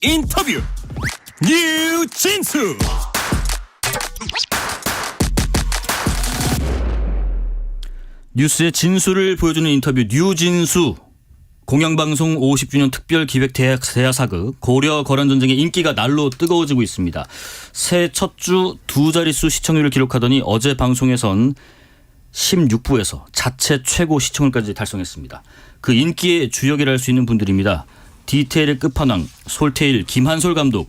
인터뷰 뉴진수. 뉴스의 진수를 보여주는 인터뷰 뉴진수. 공영방송 50주년 특별기획 대하사극 고려 거란전쟁의 인기가 날로 뜨거워지고 있습니다. 새해 첫 주 두 자릿수 시청률을 기록하더니 어제 방송에선 16부에서 자체 최고 시청률까지 달성했습니다. 그 인기의 주역이라 할 수 있는 분들입니다. 디테일의 끝판왕 솔테일 김한솔 감독,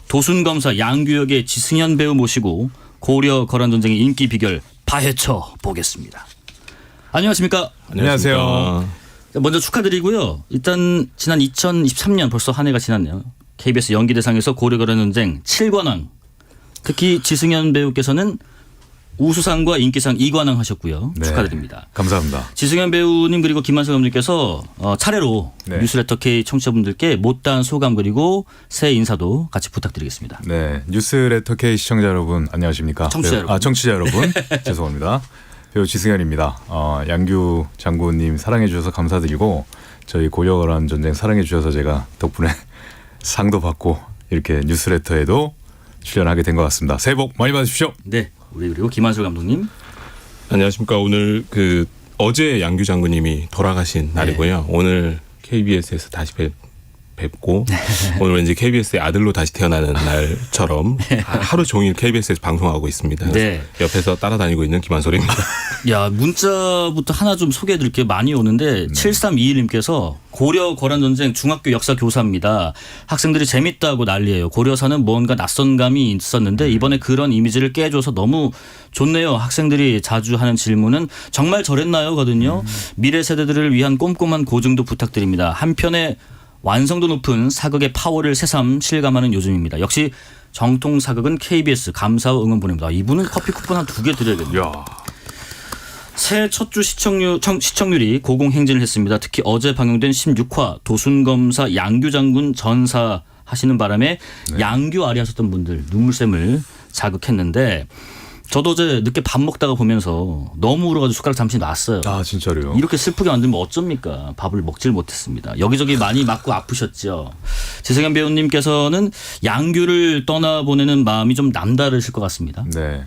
도순검사 양규역의 지승현 배우 모시고 고려 거란전쟁의 인기 비결 파헤쳐 보겠습니다. 안녕하십니까? 안녕하세요. 먼저 축하드리고요. 일단 지난 2023년 벌써 한 해가 지났네요. KBS 연기대상에서 고려 거란전쟁 7관왕, 특히 지승현 배우께서는 우수상과 인기상 2관왕 하셨고요. 네, 축하드립니다. 감사합니다. 지승현 배우님 그리고 김한솔 감독님께서 차례로 네. 뉴스레터 K 청취자분들께 못다한 소감 그리고 새해 인사도 같이 부탁드리겠습니다. 네, 뉴스레터 K 시청자 여러분 안녕하십니까? 청취자 여러분. 청취자 여러분 죄송합니다. 배우 지승현입니다. 양규 장군님 사랑해 주셔서 감사드리고 저희 고려 거란전쟁 사랑해 주셔서 제가 덕분에 상도 받고 이렇게 뉴스레터에도 출연하게 된 것 같습니다. 새해 복 많이 받으십시오. 네, 우리 그리고 김한솔 감독님. 안녕하십니까. 오늘 어제 양규 장군님이 돌아가신 날이고요. 오늘 KBS에서 다시 뵙고 오늘 왠지 KBS의 아들로 다시 태어나는 날처럼 하루 종일 KBS에서 방송하고 있습니다. 네. 옆에서 따라다니고 있는 김한솔입니다. 야, 문자부터 하나 좀 소개해드릴게요. 많이 오는데 7321님께서 고려 거란전쟁 중학교 역사 교사입니다. 학생들이 재밌다고 난리예요. 고려사는 뭔가 낯선 감이 있었는데 이번에 그런 이미지를 깨줘서 너무 좋네요. 학생들이 자주 하는 질문은 정말 저랬나요? 거든요. 미래 세대들을 위한 꼼꼼한 고증도 부탁드립니다. 한편에 완성도 높은 사극의 파워를 새삼 실감하는 요즘입니다. 역시 정통 사극은 KBS 감사와 응원 보냅니다. 이분은 커피 쿠폰 한 2개 드려야겠네요. 야. 새해 첫 주 시청률이 고공행진을 했습니다. 특히 어제 방영된 16화 도순검사 양규 장군 전사 하시는 바람에 양규 아리 하셨던 분들 눈물샘을 자극했는데 저도 어제 늦게 밥 먹다가 보면서 너무 울어가지고 숟가락 잠시 놨어요. 아 진짜로요? 이렇게 슬프게 만들면 어쩝니까? 밥을 먹질 못했습니다. 여기저기 많이 맞고 아프셨죠. 지승현 배우님께서는 양규를 떠나보내는 마음이 좀 남다르실 것 같습니다. 네.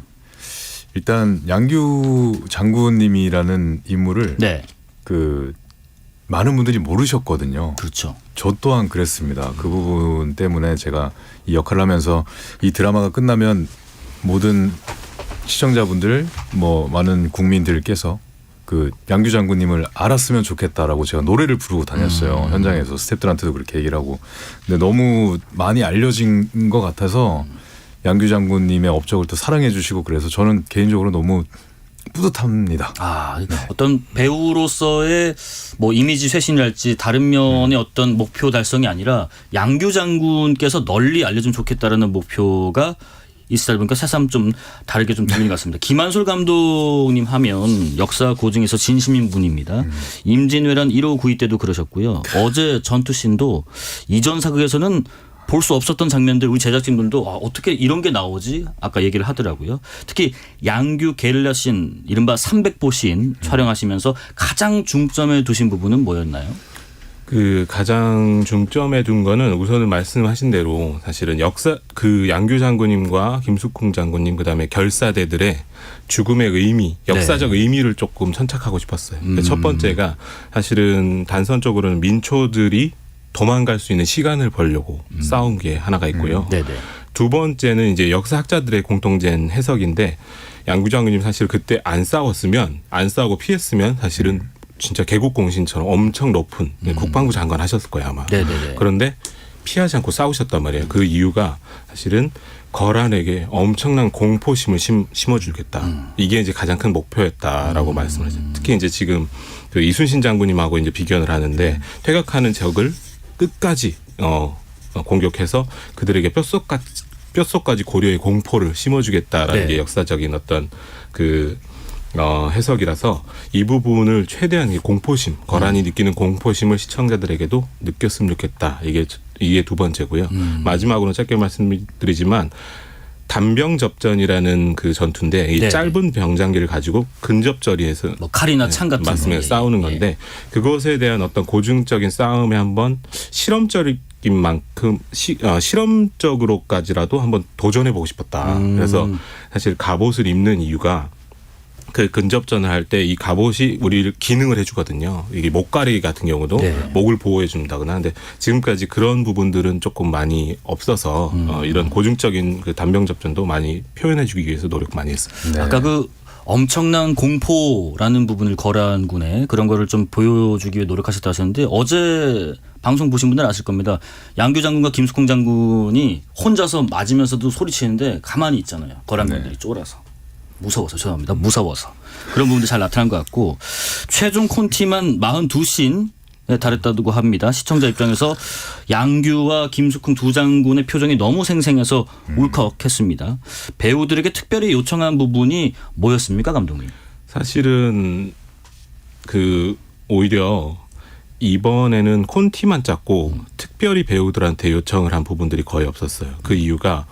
일단 양규 장군님이라는 인물을 네. 많은 분들이 모르셨거든요. 그렇죠. 저 또한 그랬습니다. 그 부분 때문에 제가 이 역할을 하면서 이 드라마가 끝나면 모든 시청자분들 많은 국민들께서 양규 장군님을 알았으면 좋겠다라고 제가 노래를 부르고 다녔어요. 현장에서 스태프들한테도 그렇게 얘기를 하고. 근데 너무 많이 알려진 것 같아서 양규 장군님의 업적을 또 사랑해 주시고 그래서 저는 개인적으로 너무 뿌듯합니다. 어떤 배우로서의 이미지 쇄신이랄지 다른 면의 어떤 목표 달성이 아니라 양규 장군께서 널리 알려주면 좋겠다라는 목표가 있다 보니까 새삼 좀 다르게 좀 들리는 것 같습니다. 김한솔 감독님 하면 역사 고증에서 진심인 분입니다. 임진왜란 1호 9.2 때도 그러셨고요. 어제 전투씬도 이전 사극에서는 볼 수 없었던 장면들 우리 제작진분도 어떻게 이런 게 나오지? 아까 얘기를 하더라고요. 특히 양규 게릴라 씬 이른바 300보 씬 촬영하시면서 가장 중점에 두신 부분은 뭐였나요? 가장 중점에 둔 거는 우선은 말씀하신 대로 사실은 양규 장군님과 김숙궁 장군님 그다음에 결사대들의 죽음의 의미, 역사적 의미를 조금 천착하고 싶었어요. 첫 번째가 사실은 단선적으로는 민초들이 도망갈 수 있는 시간을 벌려고 싸운 게 하나가 있고요. 두 번째는 이제 역사학자들의 공통된 해석인데 양규 장군님 사실 그때 안 싸우고 피했으면 사실은 진짜 개국공신처럼 엄청 높은 국방부 장관 하셨을 거예요 아마. 그런데 피하지 않고 싸우셨단 말이에요. 그 이유가 사실은 거란에게 엄청난 공포심을 심어주겠다. 이게 이제 가장 큰 목표였다라고 말씀을 하죠. 특히 이제 지금 이순신 장군님하고 이제 비견을 하는데 퇴각하는 적을 끝까지 공격해서 그들에게 뼛속까지 고려의 공포를 심어주겠다라는 게 역사적인 어떤 해석이라서 이 부분을 최대한 공포심, 거란이 느끼는 공포심을 시청자들에게도 느꼈으면 좋겠다. 이게 두 번째고요. 마지막으로 짧게 말씀드리지만 단병접전이라는 그 전투인데 이 짧은 병장기를 가지고 근접거리에서 칼이나 창 같은 맞습니다. 싸우는 건데 그것에 대한 어떤 고증적인 싸움에 한번 만큼 실험적으로까지라도 한번 도전해보고 싶었다. 그래서 사실 갑옷을 입는 이유가 그 근접전을 할 때 이 갑옷이 우리를 기능을 해주거든요. 이게 목가리 같은 경우도 네. 목을 보호해 준다거나 하는데 지금까지 그런 부분들은 조금 많이 없어서 이런 고증적인 그 단병 접전도 많이 표현해주기 위해서 노력 많이 했습니다. 네. 아까 그 엄청난 공포라는 부분을 거란군에 그런 거를 좀 보여주기 위해 노력하셨다 하셨는데 어제 방송 보신 분들은 아실 겁니다. 양규 장군과 김숙홍 장군이 혼자서 맞으면서도 소리치는데 가만히 있잖아요. 거란군들이 쫄아서. 무서워서 죄송합니다. 무서워서. 그런 부분도 잘 나타난 것 같고 최종 콘티만 42씬에 달했다고 합니다. 시청자 입장에서 양규와 김숙흥 두 장군의 표정이 너무 생생해서 울컥했습니다. 배우들에게 특별히 요청한 부분이 뭐였습니까, 감독님? 사실은 그 오히려 이번에는 콘티만 짰고 특별히 배우들한테 요청을 한 부분들이 거의 없었어요. 그 이유가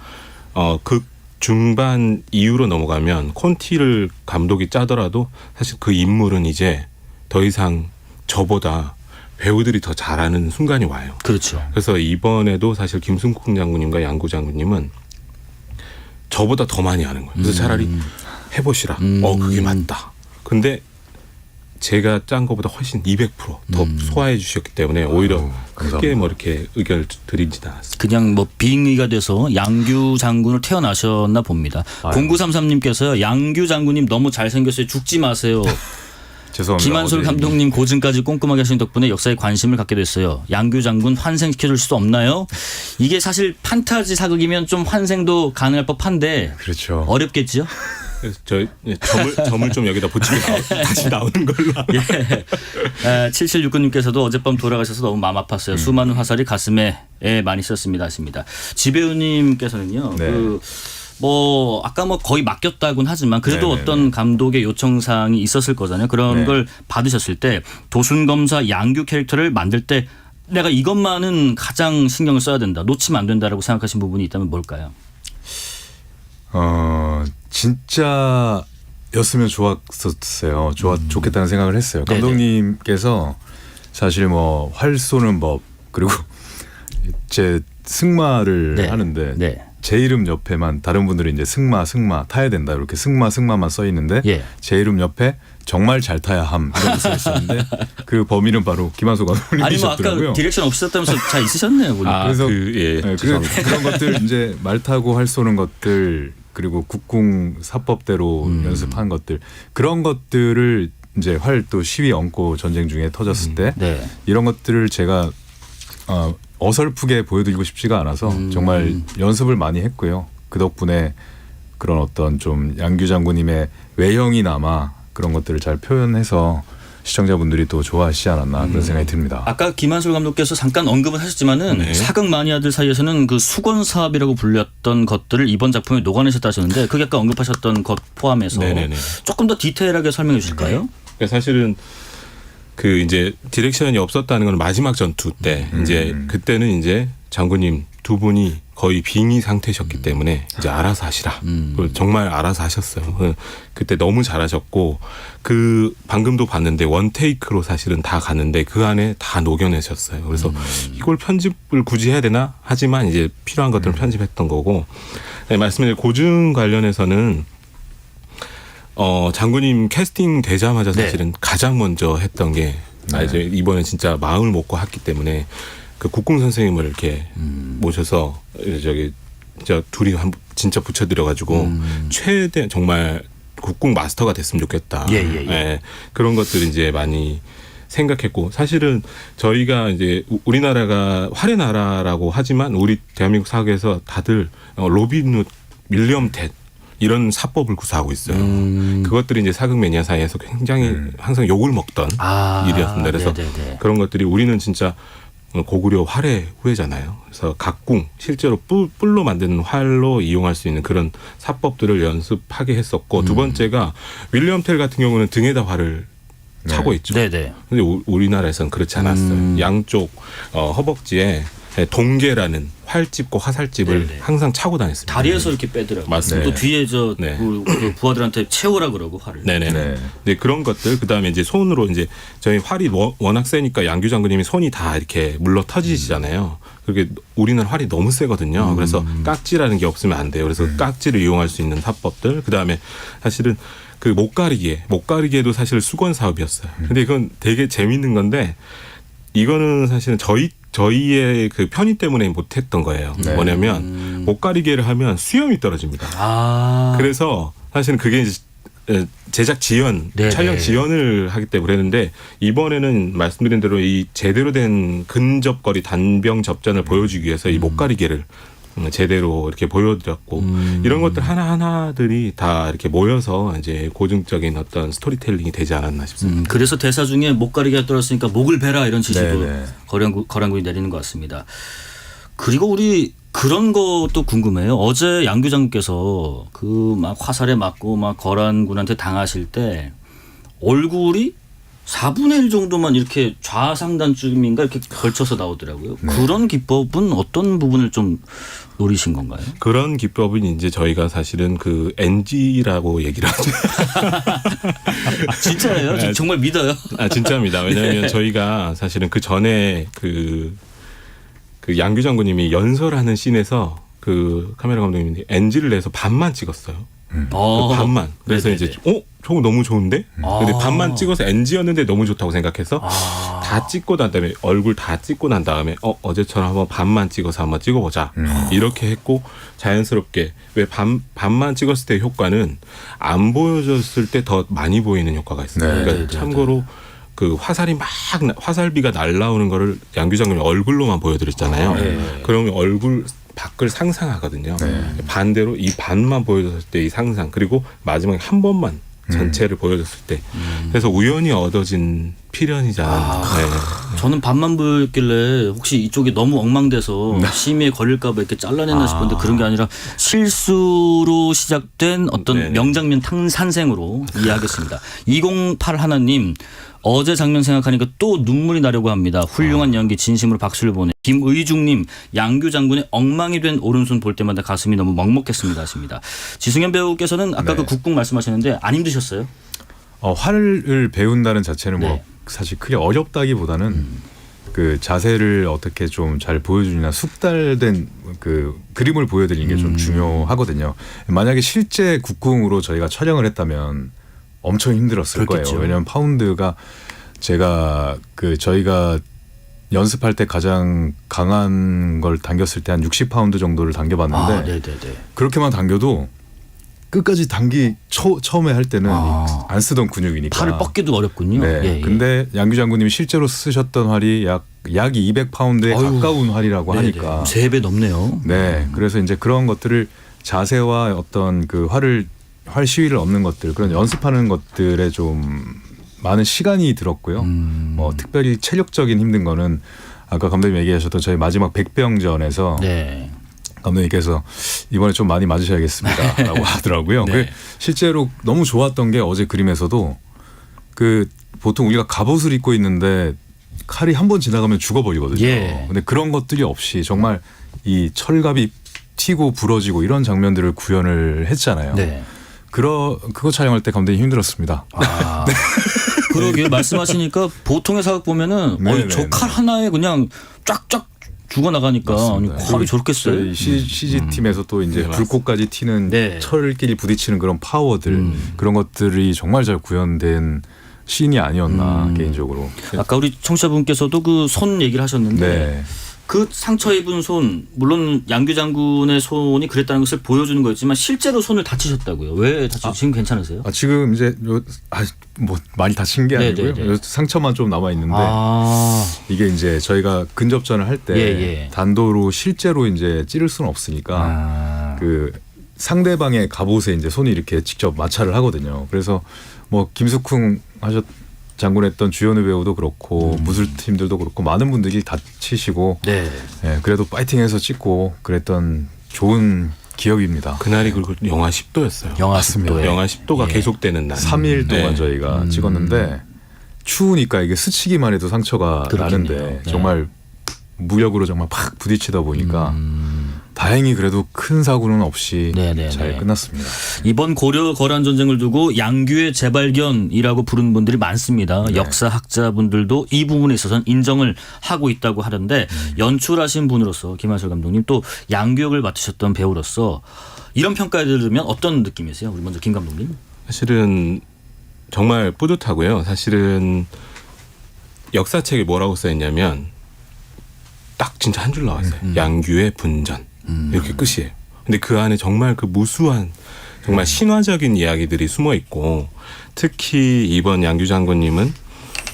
극 중반 이후로 넘어가면 콘티를 감독이 짜더라도 사실 그 인물은 이제 더 이상 저보다 배우들이 더 잘하는 순간이 와요. 그렇죠. 그래서 이번에도 사실 김숙훈 장군님과 양구 장군님은 저보다 더 많이 하는 거예요. 그래서 차라리 해보시라. 그게 맞다. 근데 제가 짠 것보다 훨씬 200%더 소화해 주셨기 때문에 오히려 크게 뭐 이렇게 의견을 드리지는 않았습니다. 그냥 뭐 빙의가 돼서 양규 장군을 태어나셨나 봅니다. 0933님께서요. 양규 장군님 너무 잘생겼어요. 죽지 마세요. 죄송합니다. 김한솔 감독님 고증까지 꼼꼼하게 하신 덕분에 역사에 관심을 갖게 됐어요. 양규 장군 환생시켜줄 수 없나요? 이게 사실 판타지 사극이면 좀 환생도 가능할 법한데 그렇죠. 어렵겠죠? 그래서 점을 좀 여기다 붙이고 다시 나오는 걸로. 예. 7769님께서도 어젯밤 돌아가셔서 너무 마음 아팠어요. 수많은 화살이 가슴에 많이 썼습니다 하십니다. 지배우님께서는요. 네. 뭐 아까 뭐 거의 맡겼다고는 하지만 그래도 네네네. 어떤 감독의 요청사항이 있었을 거잖아요. 그런 네. 걸 받으셨을 때 도순검사 양규 캐릭터를 만들 때 내가 이것만은 가장 신경을 써야 된다. 놓치면 안 된다라고 생각하신 부분이 있다면 뭘까요? 진짜였으면 좋았었어요. 좋겠다는 생각을 했어요. 네네. 감독님께서 사실 뭐 활 쏘는 법 그리고 제 승마를 네. 하는데 네. 제 이름 옆에만 다른 분들이 이제 승마 타야 된다 이렇게 승마만 써 있는데 예. 제 이름 옆에 정말 잘 타야 함 이렇게 써 있었는데 그 범인은 바로 김한솔 아니 뭐 감독님이셨더라고요. 아까 디렉션 없으셨다면서 잘 있으셨네요. 보니까. 그래서 예, 죄송합니다. 그런 것들 이제 말 타고 활 쏘는 것들 그리고 국궁 사법대로 연습한 것들 그런 것들을 이제 활 또 시위 얹고 전쟁 중에 터졌을 때 네. 이런 것들을 제가 어설프게 보여드리고 싶지가 않아서 정말 연습을 많이 했고요. 그 덕분에 그런 어떤 좀 양규 장군님의 외형이나마 그런 것들을 잘 표현해서 시청자분들이 또 좋아하시지 않았나 그런 생각이 듭니다. 아까 김한솔 감독께서 잠깐 언급을 하셨지만은 네. 사극 마니아들 사이에서는 그 수건 사업이라고 불렸던 것들을 이번 작품에 녹아내셨다 하셨는데 그게 아까 언급하셨던 것 포함해서 네네네. 조금 더 디테일하게 설명해 주실까요? 그러니까 사실은 그 이제 디렉션이 없었다는 건 마지막 전투 때 이제 그때는 이제 장군님 두 분이 거의 빙의 상태셨기 때문에 이제 알아서 하시라. 그걸 정말 알아서 하셨어요. 그때 너무 잘하셨고 그 방금도 봤는데 원테이크로 사실은 다 가는데 그 안에 다 녹여내셨어요. 그래서 이걸 편집을 굳이 해야 되나 하지만 이제 필요한 것들은 편집했던 거고 네, 말씀드린 고증 관련해서는 장군님 캐스팅 되자마자 사실은 가장 먼저 했던 게 이제 이번에 진짜 마음을 먹고 했기 때문에 그 국궁 선생님을 이렇게 모셔서 저기 진짜 둘이 진짜 붙여드려가지고 최대 정말 국궁 마스터가 됐으면 좋겠다. 예. 그런 것들을 이제 많이 생각했고 사실은 저희가 이제 우리나라가 활의 나라라고 하지만 우리 대한민국 사회에서 다들 로빈 훗, 윌리엄 텟 이런 사법을 구사하고 있어요. 그것들이 이제 사극 매니아 사이에서 굉장히 항상 욕을 먹던 일이었습니다. 그래서 네네네. 그런 것들이 우리는 진짜 고구려 활의 후예잖아요. 그래서 각궁 실제로 뿔로 만드는 활로 이용할 수 있는 그런 사법들을 연습하게 했었고 두 번째가 윌리엄 텔 같은 경우는 등에다 활을 차고 있죠. 네네. 근데 우리나라에서는 그렇지 않았어요. 양쪽 허벅지에 동계라는 활집고 화살집을 네네. 항상 차고 다녔습니다. 다리에서 이렇게 빼더라고요. 맞습니다. 또 뒤에 네. 그 부하들한테 채우라 그러고 활을. 네네. 네. 네, 그런 것들 그다음에 이제 손으로 이제 저희 활이 워낙 세니까 양규 장군님이 손이 다 이렇게 물러 터지시잖아요. 그렇게 우리는 활이 너무 세거든요. 그래서 깍지라는 게 없으면 안 돼요. 그래서 깍지를 이용할 수 있는 사법들. 그다음에 사실은 그 목가리개도 사실 수건 사업이었어요. 근데 이건 되게 재밌는 건데 이거는 사실은 저희의 그 편의 때문에 못했던 거예요. 네. 뭐냐면 목가리개를 하면 수염이 떨어집니다. 아. 그래서 사실은 그게 이제 제작 지연, 네네. 촬영 지연을 하기 때문에 그랬는데 이번에는 말씀드린 대로 이 제대로 된 근접거리 단병 접전을 보여주기 위해서 이 목가리개를 제대로 이렇게 보여드렸고 이런 것들 하나하나들이 다 이렇게 모여서 이제 고증적인 어떤 스토리텔링이 되지 않았나 싶습니다. 그래서 대사 중에 목가리개가 떨어졌으니까 목을 베라 이런 지시도 네네. 거란군이 내리는 것 같습니다. 그리고 우리 그런 것도 궁금해요. 어제 양규 장군께서 그 막 화살에 맞고 막 거란군한테 당하실 때 얼굴이 4분의 1 정도만 이렇게 좌상단쯤인가 이렇게 걸쳐서 나오더라고요. 그런 기법은 어떤 부분을 좀 노리신 건가요? 그런 기법은 이제 저희가 사실은 그 NG라고 얘기를 하죠. 진짜예요? 저 정말 믿어요. 아, 진짜입니다. 왜냐하면 네. 저희가 사실은 그 전에 그 양규 장군님이 연설하는 씬에서 그 카메라 감독님이 NG를 내서 반만 찍었어요. 그 반만. 그래서 네네네. 이제 저거 너무 좋은데? 근데 반만 찍어서 NG였는데 너무 좋다고 생각해서 다 찍고 난 다음에 얼굴 다 찍고 난 다음에 어제처럼 한번 반만 찍어서 한번 찍어보자. 이렇게 했고 자연스럽게 왜 반만 찍었을 때 효과는 안 보여줬을 때 더 많이 보이는 효과가 있어요. 네. 그러니까 네네네. 참고로 그 화살비가 날라오는 거를 양규 장군이 얼굴로만 보여드렸잖아요. 네. 그러면 얼굴 밖을 상상하거든요. 반대로 이 반만 보여줬을 때 이 상상 그리고 마지막에 한 번만 전체를 보여줬을 때 그래서 우연히 얻어진 필연이지 않았나. 네. 저는 반만 보였길래 혹시 이쪽이 너무 엉망돼서 심의에 걸릴까 봐 이렇게 잘라냈나 싶었는데 그런 게 아니라 실수로 시작된 어떤 네네. 명장면 산생으로 이해하겠습니다. 208 하나님 어제 장면 생각하니까 또 눈물이 나려고 합니다. 훌륭한 연기 진심으로 박수를 보내. 김의중님 양규 장군의 엉망이 된 오른손 볼 때마다 가슴이 너무 먹먹했습니다 하십니다. 지승현 배우께서는 아까 네. 그 국궁 말씀하셨는데 안 힘드셨어요? 활을 배운다는 자체는 뭐 네. 사실 크게 어렵다기보다는 그 자세를 어떻게 좀 잘 보여주느냐 숙달된 그 그림을 보여드리는 게 좀 중요하거든요. 만약에 실제 국궁으로 저희가 촬영을 했다면 엄청 힘들었을 그렇겠죠. 거예요. 왜냐하면 파운드가 제가 그 저희가 연습할 때 가장 강한 걸 당겼을 때 한 60파운드 정도를 당겨봤는데 네네네. 그렇게만 당겨도 끝까지 처음에 할 때는 안 쓰던 근육이니까 팔을 뻗기도 어렵군요. 네. 예, 예. 근데 양규 장군님이 실제로 쓰셨던 활이 약 200파운드에 어휴. 가까운 활이라고 네네. 하니까 3배 넘네요. 네. 그래서 이제 그런 것들을 자세와 어떤 그 활 시위를 얻는 것들 그런 연습하는 것들에 좀 많은 시간이 들었고요. 뭐 특별히 체력적인 힘든 거는 아까 감독님 얘기하셨던 저희 마지막 백병전에서 네. 감독님께서 이번에 좀 많이 맞으셔야겠습니다라고 하더라고요. 네. 그 실제로 너무 좋았던 게 어제 그림에서도 그 보통 우리가 갑옷을 입고 있는데 칼이 한 번 지나가면 죽어버리거든요. 예. 근데 그런 것들이 없이 정말 이 철갑이 튀고 부러지고 이런 장면들을 구현을 했잖아요. 네. 그거 촬영할 때 감독님 힘들었습니다. 아, 그러게요. 말씀하시니까 보통의 사극 보면은 네, 저 네, 칼 하나에 그냥 쫙쫙 죽어 나가니까 아니, 칼이 저렇게 써요? CG 팀에서 또 이제 네, 불꽃까지 튀는 네. 철끼리 부딪히는 그런 파워들 그런 것들이 정말 잘 구현된 씬이 아니었나 개인적으로. 아까 우리 청취자분께서도 그 손 얘기를 하셨는데 네. 그 상처 입은 손 물론 양규 장군의 손이 그랬다는 것을 보여주는 거였지만 실제로 손을 다치셨다고요. 왜 다치셨어요? 지금 괜찮으세요? 지금 이제 뭐 많이 다친 게 아니고요. 네네네. 요 상처만 좀 남아 있는데 이게 이제 저희가 근접전을 할 때 예. 단도로 실제로 이제 찌를 수는 없으니까 그 상대방의 갑옷에 이제 손이 이렇게 직접 마찰을 하거든요. 그래서 뭐 김숙훈 장군했던 주연우 배우도 그렇고 무술팀들도 그렇고 많은 분들이 다치시고 네. 예, 그래도 파이팅해서 찍고 그랬던 좋은 기억입니다. 그날이 그리고 영하 10도였어요. 영하 맞습니다. 10도에. 영하 10도가 예. 계속되는 날. 3일 동안 네. 저희가 찍었는데 추우니까 이게 스치기만 해도 상처가 그렇겠네요. 나는데 네. 정말 무력으로 정말 팍 부딪히다 보니까 다행히 그래도 큰 사고는 없이 네네네. 잘 끝났습니다. 이번 고려 거란 전쟁을 두고 양규의 재발견이라고 부르는 분들이 많습니다. 네. 역사학자분들도 이 부분에 있어서는 인정을 하고 있다고 하는데 연출하신 분으로서 김한솔 감독님 또 양규역을 맡으셨던 배우로서 이런 평가를 들으면 어떤 느낌이세요? 우리 먼저 김 감독님. 사실은 정말 뿌듯하고요. 사실은 역사책에 뭐라고 써있냐면 딱 진짜 한 줄 나왔어요. 양규의 분전. 이렇게 끝이에요. 근데 그 안에 정말 그 무수한 정말 신화적인 이야기들이 숨어 있고 특히 이번 양규 장군님은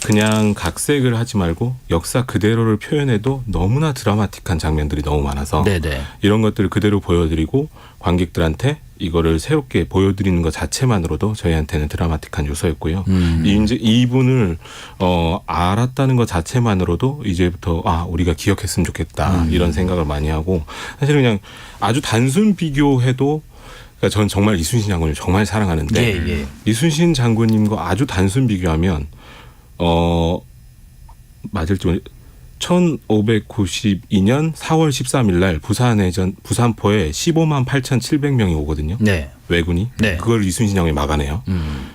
그냥 각색을 하지 말고 역사 그대로를 표현해도 너무나 드라마틱한 장면들이 너무 많아서 네네. 이런 것들을 그대로 보여드리고 관객들한테 이거를 새롭게 보여드리는 것 자체만으로도 저희한테는 드라마틱한 요소였고요. 이제 이분을 알았다는 것 자체만으로도 이제부터 우리가 기억했으면 좋겠다 이런 생각을 많이 하고 사실 그냥 아주 단순 비교해도 그러니까 저는 정말 이순신 장군을 정말 사랑하는데 예. 이순신 장군님과 아주 단순 비교하면 맞을지 모르 1592년 4월 13일 날 부산포에 15만 8,700명이 오거든요. 네. 왜군이. 네. 그걸 이순신 장군이 막아내요.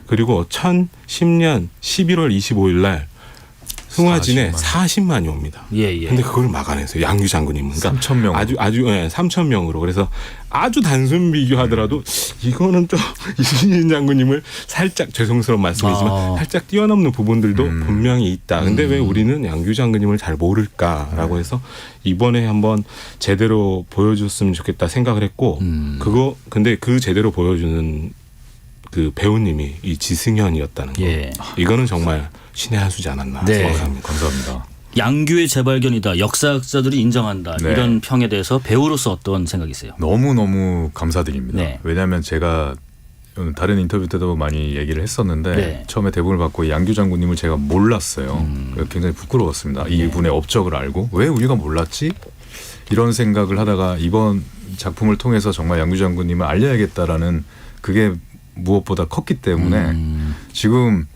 그리고 1010년 11월 25일 날 흥화진에 40만이 옵니다. 예. 근데 그걸 막아냈어요. 양규 장군님은. 그러니까 3,000명. 아주 3,000명으로. 그래서 아주 단순 비교하더라도 이거는 좀 이순신 장군님을 살짝 죄송스러운 말씀이지만 살짝 뛰어넘는 부분들도 분명히 있다. 근데 왜 우리는 양규 장군님을 잘 모를까라고 해서 이번에 한번 제대로 보여줬으면 좋겠다 생각을 했고 근데 그 제대로 보여주는 그 배우님이 이 지승현이었다는 거. 예. 이거는 정말 신의 한 수지 않았나 네. 생각합니다. 감사합니다. 양규의 재발견이다. 역사학자들이 인정한다. 네. 이런 평에 대해서 배우로서 어떤 생각이세요? 너무너무 감사드립니다. 네. 왜냐하면 제가 다른 인터뷰 때도 많이 얘기를 했었는데 네. 처음에 대본을 받고 양규 장군님을 제가 몰랐어요. 굉장히 부끄러웠습니다. 이분의 업적을 알고 왜 우리가 몰랐지? 이런 생각을 하다가 이번 작품을 통해서 정말 양규 장군님을 알려야겠다라는 그게 무엇보다 컸기 때문에 지금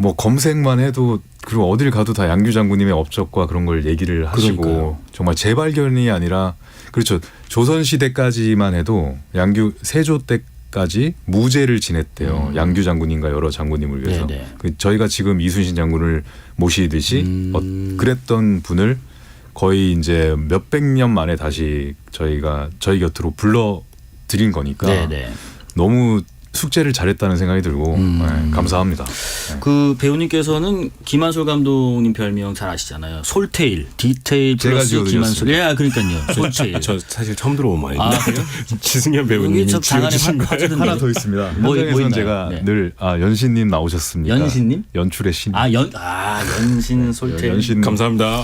뭐 검색만 해도 그리고 어딜 가도 다 양규 장군님의 업적과 그런 걸 얘기를 하시고 그러니까요. 정말 재발견이 아니라 그렇죠. 조선 시대까지만 해도 양규 세조 때까지 무죄를 지냈대요. 양규 장군님과 여러 장군님을 위해서. 네네. 저희가 지금 이순신 장군을 모시듯이 그랬던 분을 거의 이제 몇백 년 만에 다시 저희 곁으로 불러들인 거니까 네네. 너무 숙제를 잘했다는 생각이 들고 네, 감사합니다. 네. 그 배우님께서는 김한솔 감독님 별명 잘 아시잖아요. 솔테일, 디테일 제가 플러스 지어드렸습니다. 김한솔. 예, 그러니까요. 솔테일. 저 사실 처음 들어본 말입니다. 아, 그래요? 지승현 배우님이 여기 저 장안에 지어주신 거예요. 화제던데. 하나 더 있습니다. 뭐 현장에서는 있나요? 제가 네. 늘 연신님 나오셨습니까? 연신님? 연출의 신. 연신 솔테일. 연신 감사합니다.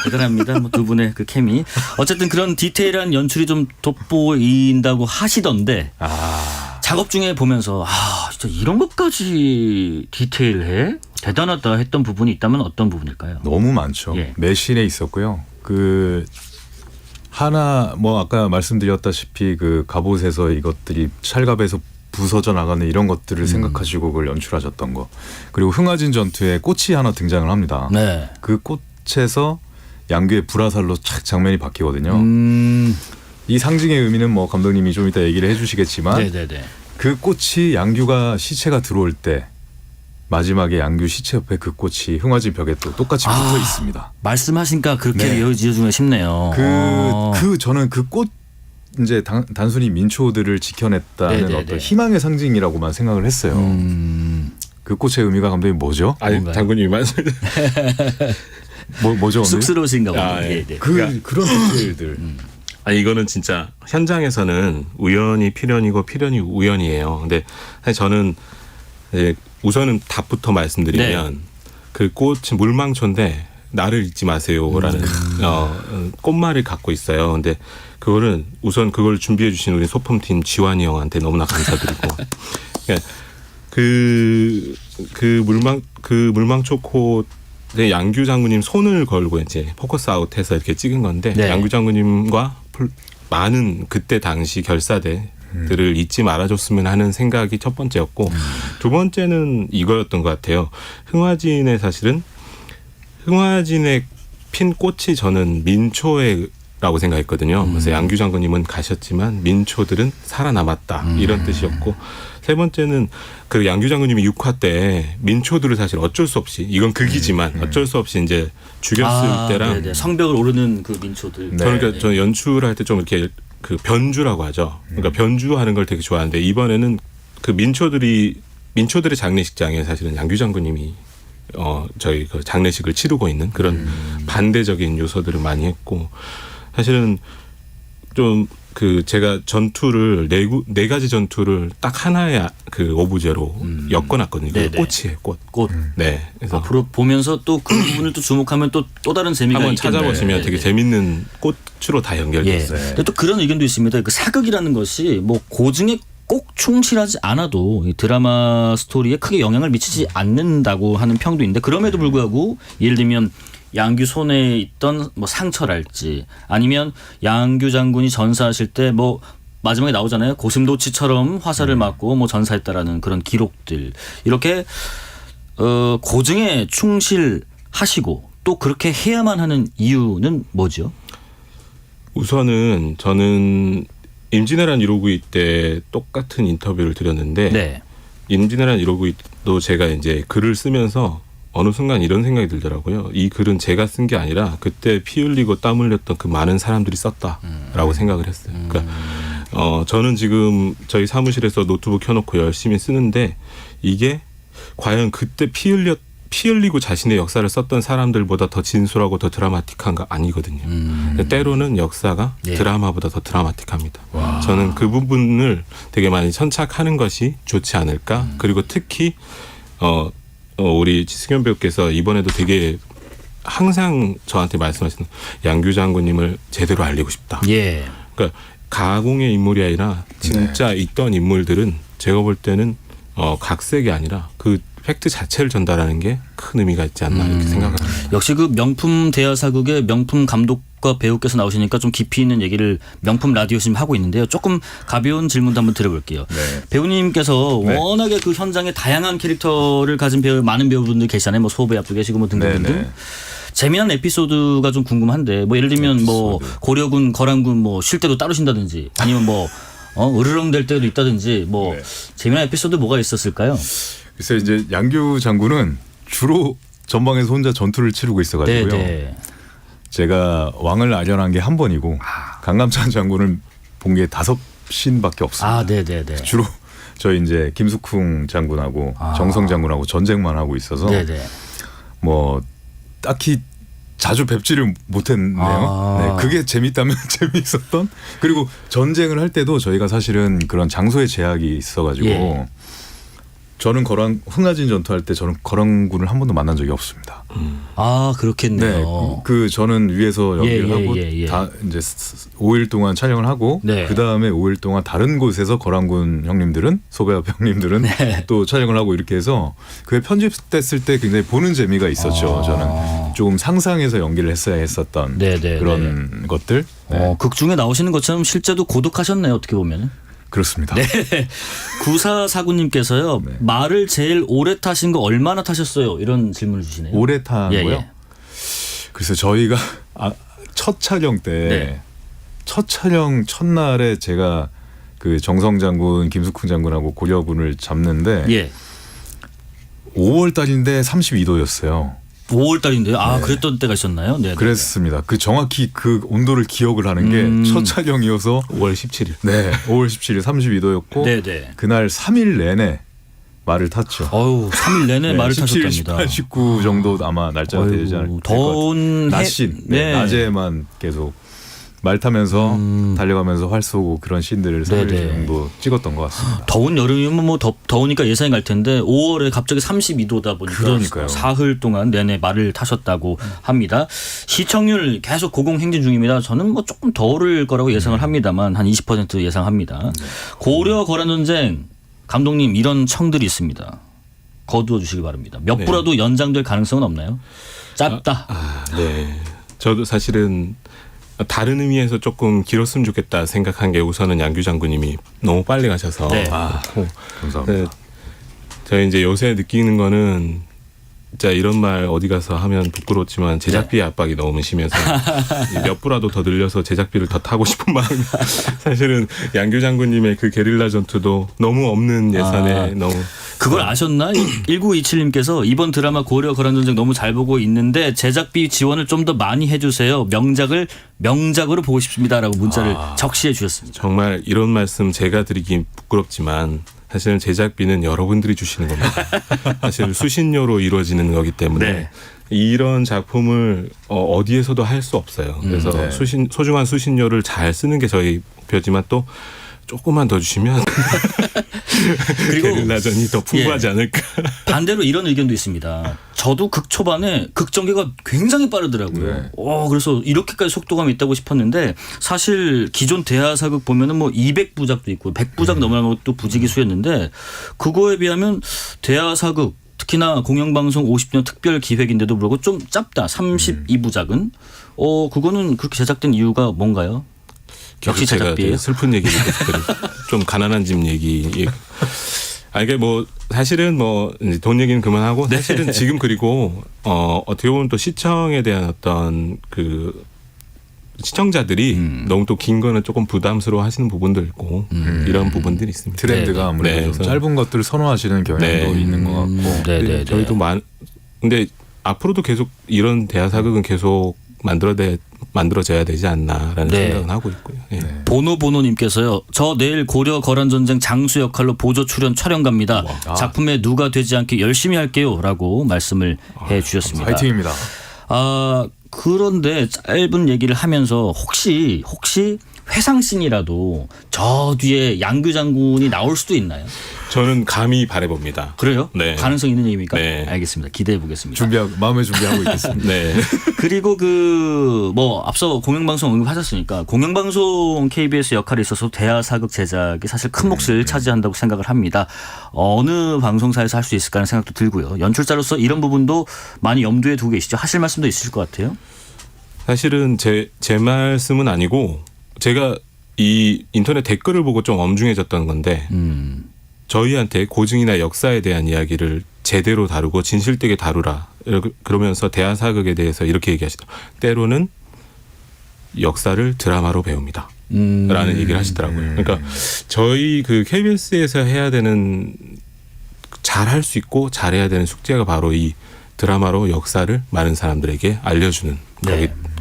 대단합니다. 뭐 두 분의 그 케미. 어쨌든 그런 디테일한 연출이 좀 돋보인다고 하시던데 작업 중에 보면서 진짜 이런 것까지 디테일해? 대단하다 했던 부분이 있다면 어떤 부분일까요? 너무 많죠. 예. 매신에 있었고요. 그 하나 뭐 아까 말씀드렸다시피 그 갑옷에서 이것들이 찰갑에서 부서져 나가는 이런 것들을 생각하시고 그걸 연출하셨던 거. 그리고 흥화진 전투에 꽃이 하나 등장을 합니다. 네. 그 꽃에서 양규의 불화살로 착 장면이 바뀌거든요. 이 상징의 의미는 뭐 감독님이 좀 이따 얘기를 해주시겠지만 네네네. 그 꽃이 양규가 시체가 들어올 때 마지막에 양규 시체 옆에 그 꽃이 흥화진 벽에 또 똑같이 붙어 있습니다. 말씀하시니까 그렇게 네. 이어지기가 쉽네요. 저는 그 꽃 이제 단순히 민초들을 지켜냈다는 네네네. 어떤 희망의 상징이라고만 생각을 했어요. 그 꽃의 의미가 감독님 뭐죠? 아니 뭔가요? 장군님이 말씀. 뭐죠? 감독님? 쑥스러우신가 보다. 아, 예. 네. 그런 디테일들. 이거는 진짜 현장에서는 우연이 필연이고 필연이 우연이에요. 근데 사실 저는 우선은 답부터 말씀드리면 그 꽃이 물망초인데 나를 잊지 마세요라는 꽃말을 갖고 있어요. 근데 그거는 우선 그걸 준비해 주신 우리 소품팀 지환이 형한테 너무나 감사드리고 그 물망초 꽃에 양규 장군님 손을 걸고 이제 포커스 아웃해서 이렇게 찍은 건데 네. 양규 장군님과 많은 그때 당시 결사대들을 잊지 말아줬으면 하는 생각이 첫 번째였고 두 번째는 이거였던 것 같아요. 흥화진에 핀 꽃이 저는 민초의 라고 생각했거든요. 그래서 양규 장군님은 가셨지만 민초들은 살아남았다 이런 뜻이었고, 세 번째는 그 양규 장군님이 6화 때 민초들을 사실 어쩔 수 없이, 이건 극이지만 어쩔 수 없이 이제 죽였을 때랑 네네. 성벽을 오르는 그 민초들. 네. 저는 그러니까 저 연출할 때 좀 이렇게 그 변주라고 하죠. 그러니까 변주하는 걸 되게 좋아하는데, 이번에는 그 민초들의 장례식장에 사실은 양규 장군님이 저희 그 장례식을 치르고 있는 그런 반대적인 요소들을 많이 했고, 사실은 좀 그 제가 전투를 네 가지 전투를 딱 하나의 그 오브제로 엮어놨거든요. 네네. 꽃이에요, 꽃. 꽃. 네. 그래서 앞으로 보면서 또 그 부분을 또 주목하면 또 다른 재미가 한번 있겠네요. 찾아보시면 되게 재밌는 꽃으로 다 예. 연결돼 있어요. 근데 또 그런 의견도 있습니다. 그 사극이라는 것이 뭐 고증에 꼭 충실하지 않아도 이 드라마 스토리에 크게 영향을 미치지 않는다고 하는 평도 있는데, 그럼에도 불구하고 예를 들면 양규 손에 있던 뭐 상처랄지, 아니면 양규 장군이 전사하실 때 뭐 마지막에 나오잖아요. 고슴도치처럼 화살을 맞고 뭐 전사했다라는 그런 기록들, 이렇게 고증에 충실하시고 또 그렇게 해야만 하는 이유는 뭐죠? 우선은 저는 임진왜란 1592 때 똑같은 인터뷰를 드렸는데, 네. 임진왜란 1592도 제가 이제 글을 쓰면서 어느 순간 이런 생각이 들더라고요. 이 글은 제가 쓴 게 아니라 그때 피 흘리고 땀 흘렸던 그 많은 사람들이 썼다라고 생각을 했어요. 그러니까 저는 지금 저희 사무실에서 노트북 켜놓고 열심히 쓰는데, 이게 과연 그때 피 흘리고 자신의 역사를 썼던 사람들보다 더 진솔하고 더 드라마틱한가? 아니거든요. 때로는 역사가 예. 드라마보다 더 드라마틱합니다. 저는 그 부분을 되게 많이 천착하는 것이 좋지 않을까? 그리고 특히 우리 지승현 배우께서 이번에도 되게 항상 저한테 말씀하시는, 양규 장군님을 제대로 알리고 싶다. 예. 그러니까 가공의 인물이 아니라 진짜 있던 인물들은 제가 볼 때는 각색이 아니라 그 팩트 자체를 전달하는 게 큰 의미가 있지 않나 이렇게 생각을 합니다. 역시 그 명품 대하사극의 명품 감독과 배우께서 나오시니까 좀 깊이 있는 얘기를 명품 라디오 지금 하고 있는데요. 조금 가벼운 질문도 한번 드려볼게요. 네. 배우님께서 네. 워낙에 그 현장에 다양한 캐릭터를 가진 많은 배우분들 계시잖아요. 뭐 소배합도 계시고 뭐 등등등등. 네, 네. 재미난 에피소드가 좀 궁금한데, 뭐 예를 들면 뭐 고려군, 거란군 뭐 쉴 때도 따로 쉰다든지, 아니면 뭐 으르렁 될 때도 있다든지, 뭐 네. 재미난 에피소드 뭐가 있었을까요? 그래서 이제 양규 장군은 주로 전방에서 혼자 전투를 치르고 있어가지고요. 네. 제가 왕을 아련한 게 한 번이고 강감찬 장군을 본 게 5신밖에 없습니다. 아, 네네네. 주로 저희 이제 김숙훈 장군하고 정성 장군하고 전쟁만 하고 있어서 네네. 뭐 딱히 자주 뵙지를 못했네요. 아. 네, 그게 재밌다면 재미있었던. 그리고 전쟁을 할 때도 저희가 사실은 그런 장소의 제약이 있어가지고 예. 저는 흥하진 전투할 때 저는 거란군을 한 번도 만난 적이 없습니다. 아, 그렇겠네요. 네, 그 저는 위에서 연기를 예, 하고 예. 다 이제 5일 동안 촬영을 하고 네. 그 다음에 5일 동안 다른 곳에서 거란군 형님들은 소배합 형님들은 네. 또 촬영을 하고 이렇게 해서 그게 편집됐을 때 굉장히 보는 재미가 있었죠. 저는 조금 상상해서 연기를 했어야 했었던 네, 네, 그런 것들. 네. 극 중에 나오시는 것처럼 실제도 고독하셨네요. 어떻게 보면. 그렇습니다. 구사사구님께서요. 네. 말을 제일 오래 타신 거 얼마나 타셨어요? 이런 질문을 주시네요. 오래 탄 예, 거요? 예. 그래서 저희가 첫 촬영 때 네. 첫 촬영 첫날에 제가 그 정성 장군, 김숙훈 장군하고 고려군을 잡는데 예. 5월 달인데 32도였어요. 5월 달인데요. 아, 네. 그랬던 때가 있었나요? 네. 그랬습니다. 그 정확히 그 온도를 기억을 하는 게 첫 촬영이어서 5월 17일. 네, 5월 17일 32도였고 네, 네. 그날 3일 내내 말을 탔죠. 어우, 3일 내내 말을 17, 타셨답니다. 18, 19 정도 아마 날짜가 어휴, 되지 않을까. 더운 낮신, 네. 낮에만 계속 말 타면서 달려가면서 활 쏘고 그런 씬들을 3일 네네. 정도 찍었던 것 같습니다. 더운 여름이면 뭐 더우니까 예상이 갈 텐데 5월에 갑자기 32도다 보니까 그러니까요. 사흘 동안 내내 말을 타셨다고 합니다. 시청률 계속 고공행진 중입니다. 저는 뭐 조금 더 오를 거라고 예상을 합니다만 한 20% 예상합니다. 고려 거란 전쟁 감독님 이런 청들이 있습니다. 거두어 주시기 바랍니다. 몇 부라도 연장될 가능성은 없나요? 짧다. 네. 저도 사실은 다른 의미에서 조금 길었으면 좋겠다 생각한 게, 우선은 양규 장군님이 너무 빨리 가셔서 네. 그렇고, 감사합니다. 저희 이제 요새 느끼는 거는 진짜 이런 말 어디 가서 하면 부끄럽지만 제작비 압박이 너무 심해서 몇 부라도 더 늘려서 제작비를 더 타고 싶은 마음이 사실은 양교 장군님의 그 게릴라 전투도 너무 없는 예산에 너무 그걸 아셨나? 1927님께서 이번 드라마 고려 거란전쟁 너무 잘 보고 있는데 제작비 지원을 좀 더 많이 해주세요. 명작을 명작으로 보고 싶습니다라고 문자를 적시해 주셨습니다. 정말 이런 말씀 제가 드리긴 부끄럽지만 사실은 제작비는 여러분들이 주시는 겁니다. 사실 수신료로 이루어지는 거기 때문에 네. 이런 작품을 어디에서도 할 수 없어요. 그래서 네. 소중한 수신료를 잘 쓰는 게 저희 목표지만 또 조금만 더 주시면 그리고 게릴라전이 더 풍부하지 않을까. 반대로 이런 의견도 있습니다. 저도 극 초반에 극 전개가 굉장히 빠르더라고요. 네. 그래서 이렇게까지 속도감이 있다고 싶었는데 사실 기존 대하사극 보면은 뭐 200부작도 있고 100부작 넘어가는 것도 부지기수였는데 그거에 비하면 대하사극 특히나 공영방송 50주년 특별 기획인데도 불구하고 좀 짧다. 32부작은. 그거는 그렇게 제작된 이유가 뭔가요? 역시 제가 제작비예요? 슬픈 얘기를 좀 가난한 집 얘기. 이게 뭐 사실은 뭐 돈 얘기는 그만하고 사실은 지금 그리고 어떻게 보면 또 시청에 대한 어떤 그 시청자들이 너무 또 긴 거는 조금 부담스러워 하시는 부분도 있고 이런 부분들이 있습니다. 트렌드가 네. 아무래도 네. 좀 짧은 것들을 선호하시는 경향도 네. 있는 것 같고. 네네. 저희도 근데 앞으로도 계속 이런 대하사극은 계속 만들어져야 되지 않나라는 네. 생각은 하고 있고요. 예. 보노보노님께서요. 저 내일 고려 거란전쟁 장수 역할로 보조 출연 촬영 갑니다. 작품에 누가 되지 않게 열심히 할게요라고 말씀을 해주셨습니다. 파이팅입니다. 그런데 짧은 얘기를 하면서 혹시 회상씬이라도 저 뒤에 양규 장군이 나올 수도 있나요? 저는 감히 바라봅니다. 그래요? 네. 가능성 있는 얘기입니까? 네. 알겠습니다. 기대해 보겠습니다. 마음에 준비하고 있겠습니다. 네. 그리고 앞서 공영방송 언급하셨으니까 공영방송 KBS 역할에 있어서 대하사극 제작이 사실 큰 몫을 차지한다고 생각을 합니다. 어느 방송사에서 할 수 있을까 하는 생각도 들고요. 연출자로서 이런 부분도 많이 염두에 두고 계시죠? 하실 말씀도 있으실 것 같아요. 사실은 제 말씀은 아니고 제가 이 인터넷 댓글을 보고 좀 엄중해졌던 건데 저희한테 고증이나 역사에 대한 이야기를 제대로 다루고 진실되게 다루라. 그러면서 대하사극에 대해서 이렇게 얘기하시더라고요. 때로는 역사를 드라마로 배웁니다. 라는 얘기를 하시더라고요. 그러니까 저희 그 KBS에서 해야 되는 잘할 수 있고 잘해야 되는 숙제가 바로 이 드라마로 역사를 많은 사람들에게 알려주는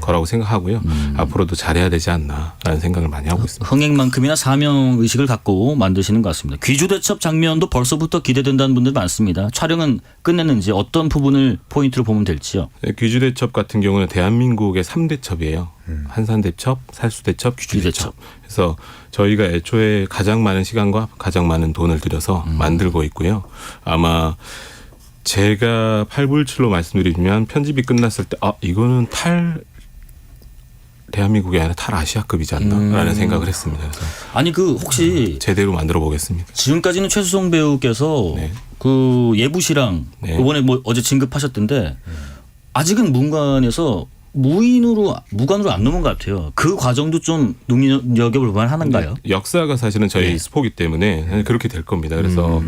거라고 생각하고요. 앞으로도 잘해야 되지 않나라는 생각을 많이 하고 있습니다. 흥행만큼이나 사명 의식을 갖고 만드시는 것 같습니다. 귀주대첩 장면도 벌써부터 기대된다는 분들 많습니다. 촬영은 끝냈는지 어떤 부분을 포인트로 보면 될지요. 귀주대첩 같은 경우는 대한민국의 3대첩이에요. 한산대첩, 살수대첩, 귀주대첩. 그래서 저희가 애초에 가장 많은 시간과 가장 많은 돈을 들여서 만들고 있고요. 아마 제가 팔불출로 말씀드리면 편집이 끝났을 때 이거는 대한민국이 아니라 탈아시아급이지 않나라는 생각을 했습니다. 그래서 아니 혹시 제대로 만들어 보겠습니다. 지금까지는 최수성 배우께서 네. 그 예부시랑 네. 이번에 어제 진급하셨던데 아직은 문관에서 무관으로 안 넘은 것 같아요. 그 과정도 좀 눈여겨볼 만하는가요? 역사가 사실은 저희 스포기 때문에 그렇게 될 겁니다. 그래서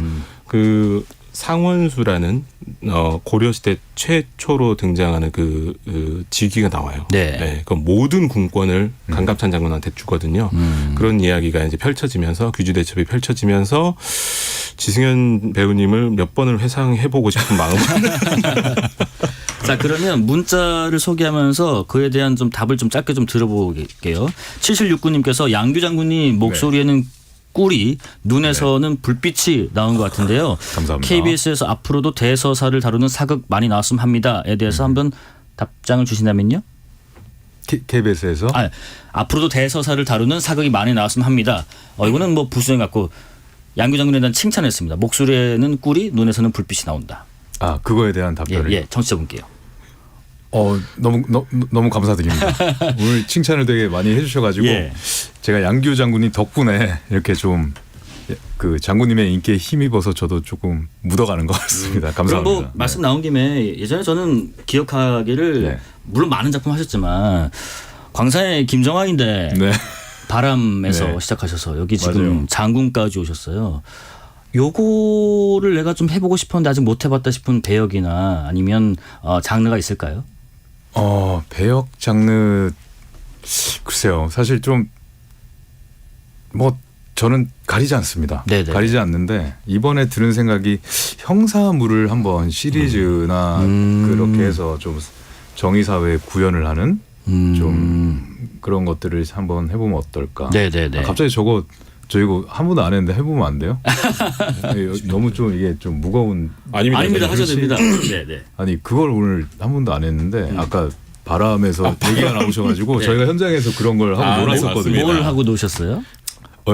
그 상원수라는 고려시대 최초로 등장하는 그 직위가 나와요. 네. 그 모든 군권을 강갑찬 장군한테 주거든요. 그런 이야기가 이제 펼쳐지면서 귀주대첩이 펼쳐지면서 지승현 배우님을 몇 번을 회상해보고 싶은 마음. 자, 그러면 문자를 소개하면서 그에 대한 좀 답을 좀 짧게 좀 들어볼게요. 7769님께서 양규 장군님 목소리에는 꿀이 눈에서는 불빛이 나온 것 같은데요. 감사합니다. KBS에서 앞으로도 대서사를 다루는 사극 많이 나왔으면 합니다에 대해서 한번 답장을 주신다면요. KBS에서 앞으로도 대서사를 다루는 사극이 많이 나왔으면 합니다. 이거는 뭐 부수행 같고 양규 장군에 대한 칭찬했습니다. 목소리에는 꿀이 눈에서는 불빛이 나온다. 그거에 대한 답변을. 예, 청취자분께요. 너무 감사드립니다. 오늘 칭찬을 되게 많이 해주셔가지고 예. 제가 양규 장군님 덕분에 이렇게 좀 그 장군님의 인기에 힘입어서 저도 조금 묻어가는 것 같습니다. 감사합니다. 그럼 뭐 말씀 나온 김에 예전에 저는 기억하기를 네. 물론 많은 작품 하셨지만 광산의 김정아인데 네. 바람에서 네. 시작하셔서 여기 지금 맞아요. 장군까지 오셨어요. 요거를 내가 좀 해보고 싶었는데 아직 못 해봤다 싶은 배역이나 아니면 장르가 있을까요? 배역 장르 글쎄요. 사실 좀 뭐 저는 가리지 않습니다. 네네. 가리지 않는데 이번에 드는 생각이 형사물을 한번 시리즈나 그렇게 해서 좀 정의사회 구현을 하는 좀 그런 것들을 한번 해보면 어떨까. 네네네. 갑자기 저 이거 한 번도 안 했는데 해보면 안 돼요? 너무 좀 이게 좀 무거운. 아닙니다. 하셔도 됩니다. 네네. 아니 그걸 오늘 한 번도 안 했는데 아까 바람에서 얘기가 나오셔가지고 네. 저희가 현장에서 그런 걸 하고 놀았었거든요. 맞습니다. 뭘 하고 노셨어요?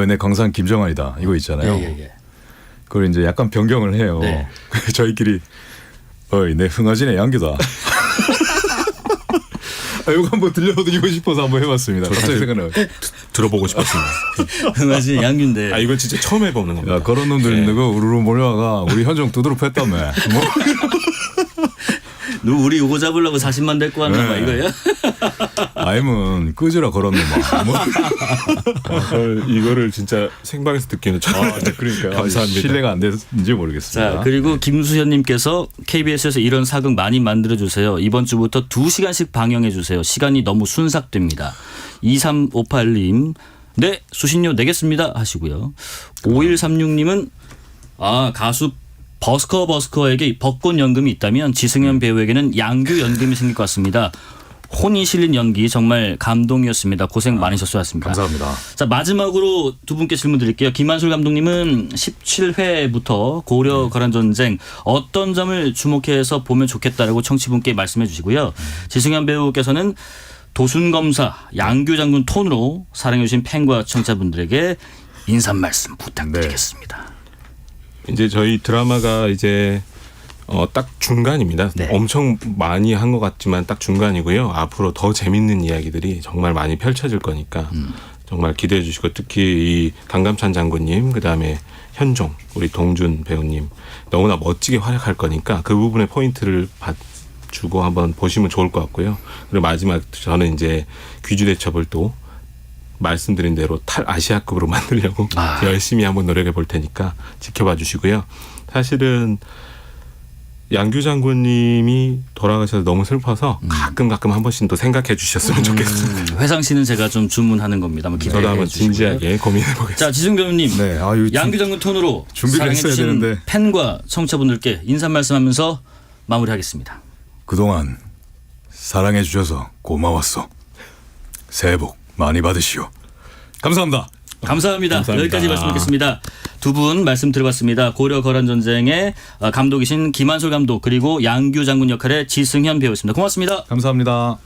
내 강산 김정환이다 이거 있잖아요. 예. 그걸 이제 약간 변경을 해요. 네. 저희끼리 내 흥화진의 양규다. 이거 한번 들려드리고 싶어서 한번 해봤습니다. 갑자기 생각나요. 들어보고 싶었습니다. 흥하지 양규인데. 이건 진짜 처음 해보는 겁니다. 야 그런 놈들 네. 있는 거 우르르 몰려와가 우리 현종 두드러 팼다며. 너 우리 요거 잡으려고 40만 데리고 왔나 봐 네. 이거야? 아니면 끄지라 그런 놈아. 뭐. 이거를 진짜 생방에서 듣기는 처음. 그러니까 감사합니다. 신뢰가 안 됐는지 모르겠습니다. 자, 그리고 김수현님께서 KBS에서 이런 사극 많이 만들어주세요. 이번 주부터 2시간씩 방영해주세요. 시간이 너무 순삭됩니다. 2358님, 네, 수신료 내겠습니다. 하시고요. 5136님은, 가수 버스커에게 벚꽃연금이 있다면 지승현 배우에게는 양규연금이 생길 것 같습니다. 혼이 실린 연기 정말 감동이었습니다. 고생 많으셨어요. 왔습니다. 감사합니다. 자, 마지막으로 두 분께 질문 드릴게요. 김한솔 감독님은 17회부터 고려 거란 전쟁 어떤 점을 주목해서 보면 좋겠다라고 청취분께 말씀해 주시고요. 지승현 배우께서는 도순 검사 양규 장군 톤으로 사랑해 주신 팬과 청취자분들에게 인사 말씀 부탁드리겠습니다. 이제 저희 드라마가 이제 딱 중간입니다. 네. 엄청 많이 한 것 같지만 딱 중간이고요. 앞으로 더 재밌는 이야기들이 정말 많이 펼쳐질 거니까 정말 기대해 주시고 특히 이 강감찬 장군님 그다음에 현종 우리 동준 배우님 너무나 멋지게 활약할 거니까 그 부분에 포인트를 주고 한번 보시면 좋을 것 같고요. 그리고 마지막 저는 이제 귀주대첩을 또 말씀드린 대로 탈아시아급으로 만들려고 열심히 한번 노력해 볼 테니까 지켜봐 주시고요. 사실은 양규 장군님이 돌아가셔서 너무 슬퍼서 가끔 한 번씩 또 생각해 주셨으면 좋겠습니다. 회상 씨는 제가 좀 주문하는 겁니다. 한번 저도 기도해 한번 주시고요. 진지하게 고민해 보겠습니다. 자, 지승 배우님. 네, 양규 장군 톤으로 준비를 사랑해 했어야 주신 되는데. 팬과 청취자분들께 인사 말씀하면서 마무리하겠습니다. 그동안 사랑해 주셔서 고마웠어. 새해 복 많이 받으시오. 감사합니다. 감사합니다. 감사합니다. 여기까지 말씀드리겠습니다. 두 분 말씀 들어봤습니다. 고려 거란 전쟁의 감독이신 김한솔 감독 그리고 양규 장군 역할의 지승현 배우였습니다. 고맙습니다. 감사합니다.